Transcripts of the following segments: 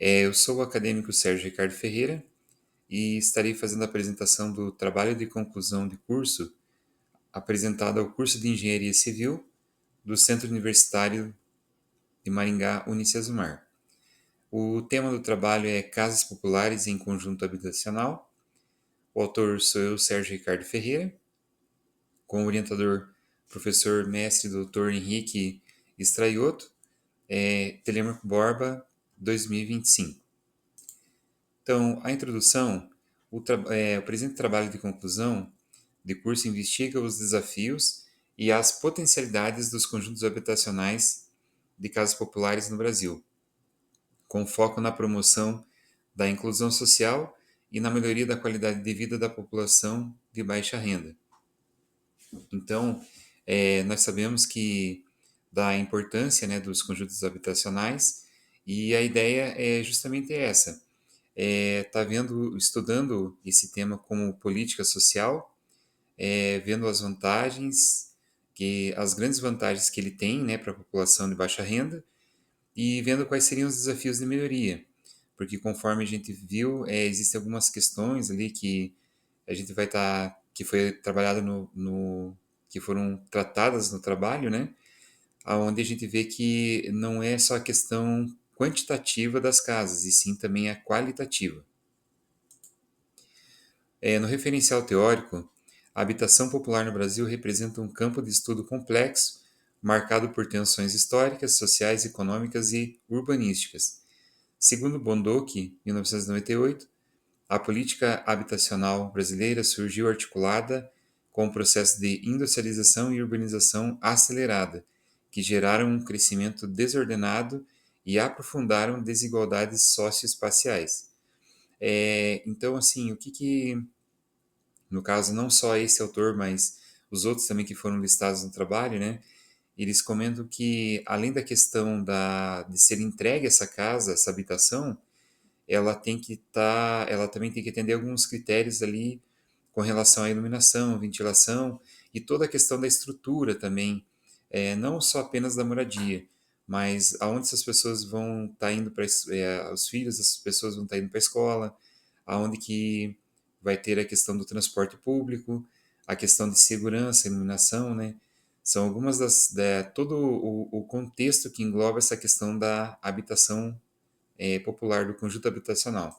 Eu sou o acadêmico Sérgio Ricardo Ferreira e estarei fazendo a apresentação do trabalho de conclusão de curso apresentado ao curso de Engenharia Civil do Centro Universitário de Maringá, Unicesumar. O tema do trabalho é Casas Populares em Conjunto Habitacional. O autor sou eu, Sérgio Ricardo Ferreira, com o orientador professor mestre Dr. Henrique Straioto, Telêmaco Borba, 2025. Então, a introdução, o presente trabalho de conclusão de curso investiga os desafios e as potencialidades dos conjuntos habitacionais de casas populares no Brasil, com foco na promoção da inclusão social e na melhoria da qualidade de vida da população de baixa renda. Então, nós sabemos que da importância, né, dos conjuntos habitacionais, e a ideia é justamente essa, tá estudando esse tema como política social, vendo as vantagens, as grandes vantagens que ele tem, né, para a população de baixa renda, e vendo quais seriam os desafios de melhoria, porque conforme a gente viu, existem algumas questões ali que a gente vai estar, que foi trabalhado que foram tratadas no trabalho, né, aonde a gente vê que não é só a questão quantitativa das casas, e sim também a qualitativa. No referencial teórico, a habitação popular no Brasil representa um campo de estudo complexo, marcado por tensões históricas, sociais, econômicas e urbanísticas. Segundo Bondoc, 1998, a política habitacional brasileira surgiu articulada com o processo de industrialização e urbanização acelerada, que geraram um crescimento desordenado e aprofundaram desigualdades socioespaciais. Então, assim, no caso, não só esse autor, mas os outros também que foram listados no trabalho, né? Eles comentam que, além da questão de ser entregue essa casa, essa habitação, ela também tem que atender alguns critérios ali com relação à iluminação, ventilação e toda a questão da estrutura também, não só apenas da moradia, mas aonde essas pessoas vão estar indo para, os filhos dessas pessoas vão estar indo para a escola, aonde que vai ter a questão do transporte público, a questão de segurança, iluminação, né? São algumas todo o contexto que engloba essa questão da habitação popular, do conjunto habitacional.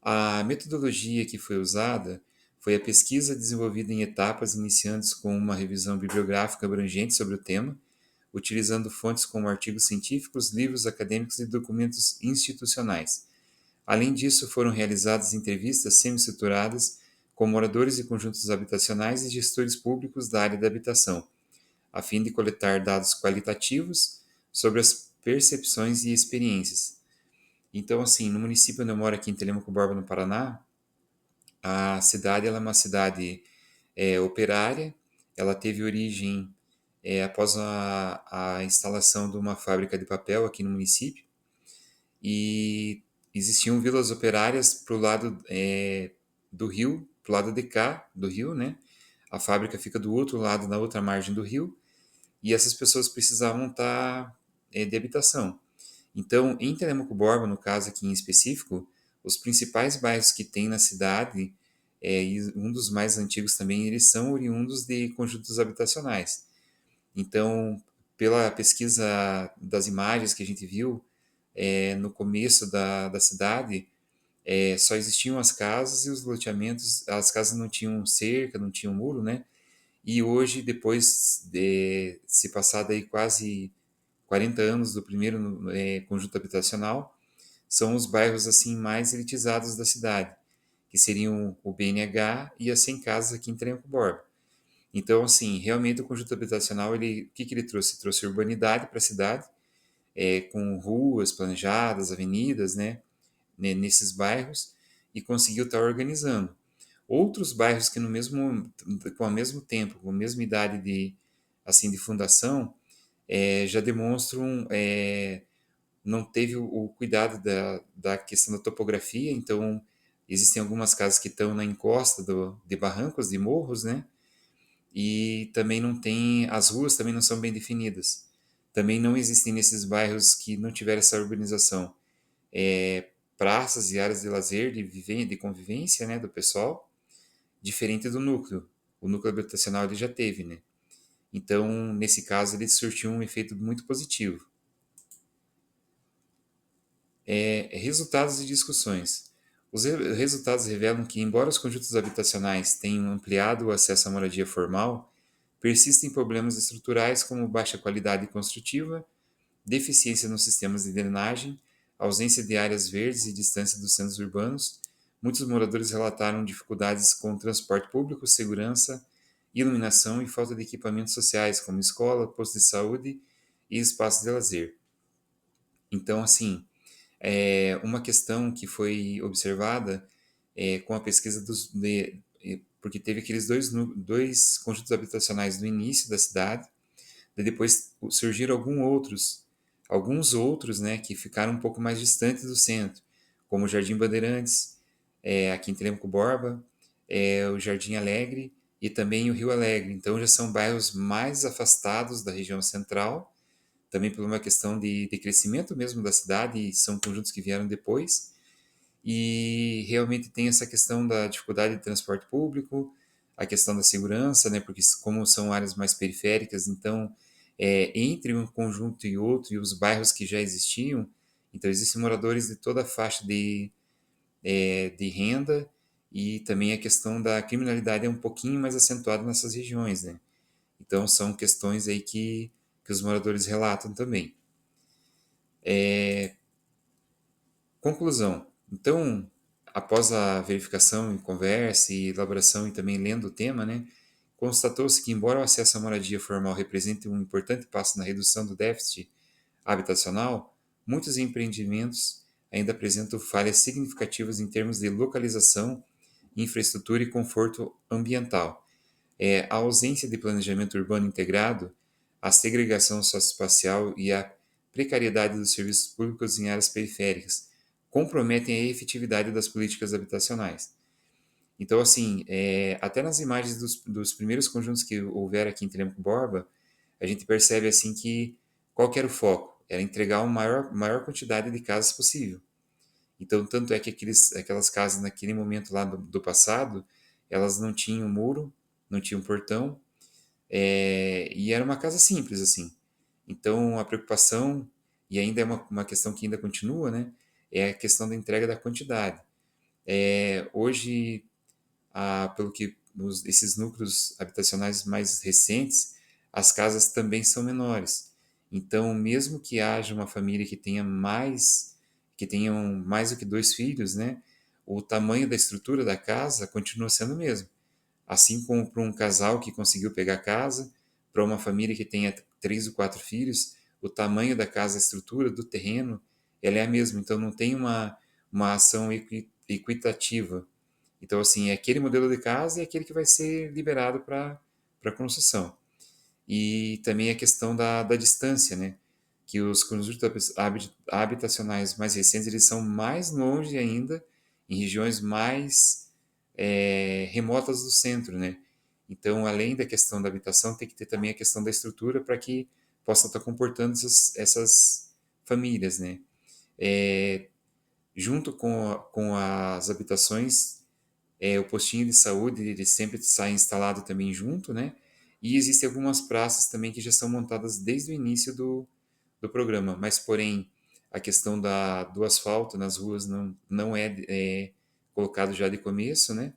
A metodologia que foi usada foi a pesquisa desenvolvida em etapas, iniciando com uma revisão bibliográfica abrangente sobre o tema, utilizando fontes como artigos científicos, livros acadêmicos e documentos institucionais. Além disso, foram realizadas entrevistas semi-estruturadas com moradores de conjuntos habitacionais e gestores públicos da área da habitação, a fim de coletar dados qualitativos sobre as percepções e experiências. Então, assim, no município onde eu moro aqui em Telêmaco Borba, no Paraná, a cidade ela é uma cidade operária. Ela teve origem após a instalação de uma fábrica de papel aqui no município, e existiam vilas operárias para o lado do rio, para o lado de cá do rio, né? A fábrica fica do outro lado, na outra margem do rio, e essas pessoas precisavam estar de habitação. Então, em Telêmaco Borba, no caso aqui em específico, os principais bairros que tem na cidade, e um dos mais antigos também, eles são oriundos de conjuntos habitacionais. Então, pela pesquisa das imagens que a gente viu, no começo da cidade, só existiam as casas e os loteamentos, as casas não tinham cerca, não tinham muro, né? E hoje, depois de se passar daí quase 40 anos do primeiro conjunto habitacional, são os bairros assim mais elitizados da cidade, que seriam o BNH e as 100 casas aqui em Tranco Borba. Então, assim, realmente o conjunto habitacional, o que ele trouxe? Trouxe urbanidade para a cidade, com ruas planejadas, avenidas, né, nesses bairros, e conseguiu estar organizando. Outros bairros que com o mesmo tempo, com a mesma idade de fundação, já demonstram não teve o cuidado da questão da topografia. Então existem algumas casas que estão na encosta de barrancos, de morros, né? E também não tem, as ruas também não são bem definidas. Também não existem nesses bairros que não tiveram essa urbanização. praças e áreas de lazer, de convivência, né, do pessoal, diferente do núcleo. O núcleo habitacional ele já teve, né? Então, nesse caso, ele surtiu um efeito muito positivo. Resultados e discussões. Os resultados revelam que, embora os conjuntos habitacionais tenham ampliado o acesso à moradia formal, persistem problemas estruturais como baixa qualidade construtiva, deficiência nos sistemas de drenagem, ausência de áreas verdes e distância dos centros urbanos. Muitos moradores relataram dificuldades com transporte público, segurança, iluminação e falta de equipamentos sociais, como escola, posto de saúde e espaços de lazer. Então, assim, uma questão que foi observada com a pesquisa porque teve aqueles dois conjuntos habitacionais no início da cidade, e depois surgiram alguns outros, né, que ficaram um pouco mais distantes do centro, como o Jardim Bandeirantes, aqui em Telemaco Borba, o Jardim Alegre e também o Rio Alegre. Então já são bairros mais afastados da região central, também por uma questão de crescimento mesmo da cidade, e são conjuntos que vieram depois, e realmente tem essa questão da dificuldade de transporte público, a questão da segurança, né, porque como são áreas mais periféricas, então, entre um conjunto e outro, e os bairros que já existiam, então existem moradores de toda a faixa de renda, e também a questão da criminalidade é um pouquinho mais acentuada nessas regiões, né? Então são questões aí que os moradores relatam também. Conclusão. Então, após a verificação e conversa e elaboração e também lendo o tema, né, constatou-se que, embora o acesso à moradia formal represente um importante passo na redução do déficit habitacional, muitos empreendimentos ainda apresentam falhas significativas em termos de localização, infraestrutura e conforto ambiental. A ausência de planejamento urbano integrado, a segregação socioespacial e a precariedade dos serviços públicos em áreas periféricas comprometem a efetividade das políticas habitacionais. Então, assim, até nas imagens dos primeiros conjuntos que houveram aqui em Telemaco Borba, a gente percebe assim que qual que era o foco? Era entregar uma maior quantidade de casas possível. Então, tanto é que aquelas casas naquele momento lá do passado, elas não tinham muro, não tinham portão, e era uma casa simples, assim. Então, a preocupação, e ainda é uma questão que ainda continua, né? É a questão da entrega da quantidade. Hoje, pelo que esses núcleos habitacionais mais recentes, as casas também são menores. Então, mesmo que haja uma família que tenham mais do que dois filhos, né? O tamanho da estrutura da casa continua sendo o mesmo. Assim como para um casal que conseguiu pegar casa, para uma família que tenha 3 ou 4 filhos, o tamanho da casa, a estrutura do terreno, ela é a mesma. Então não tem uma ação equitativa. Então, assim, é aquele modelo de casa e aquele que vai ser liberado para construção. E também a questão da distância, né? Que os conjuntos habitacionais mais recentes, eles são mais longe ainda, em regiões mais remotas do centro, né? Então, além da questão da habitação, tem que ter também a questão da estrutura para que possa estar comportando essas famílias, né? Junto com as habitações, o postinho de saúde, ele sempre sai instalado também junto, né? E existem algumas praças também que já são montadas desde o início do programa, mas porém a questão do asfalto nas ruas não é colocado já de começo, né?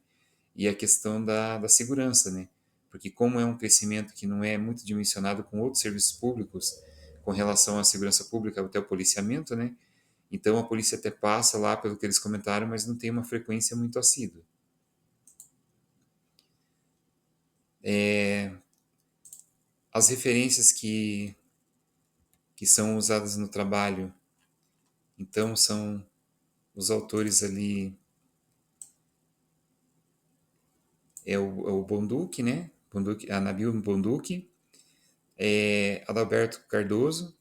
E a questão da segurança, né? Porque como é um crescimento que não é muito dimensionado com outros serviços públicos, com relação à segurança pública até o policiamento, né? Então a polícia até passa lá pelo que eles comentaram, mas não tem uma frequência muito assídua. As referências que são usadas no trabalho, então são os autores ali, é o Bonduque, né? Bonduque, a Nabil Bonduque, Adalberto Cardoso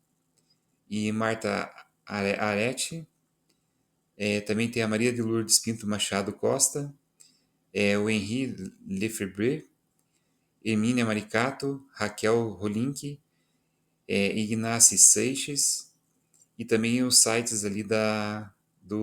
e Marta Arete. Também tem a Maria de Lourdes Pinto Machado Costa, o Henri Lefebvre, Hermínia Maricato, Raquel Rolinck, Ignace Seixas, e também os sites ali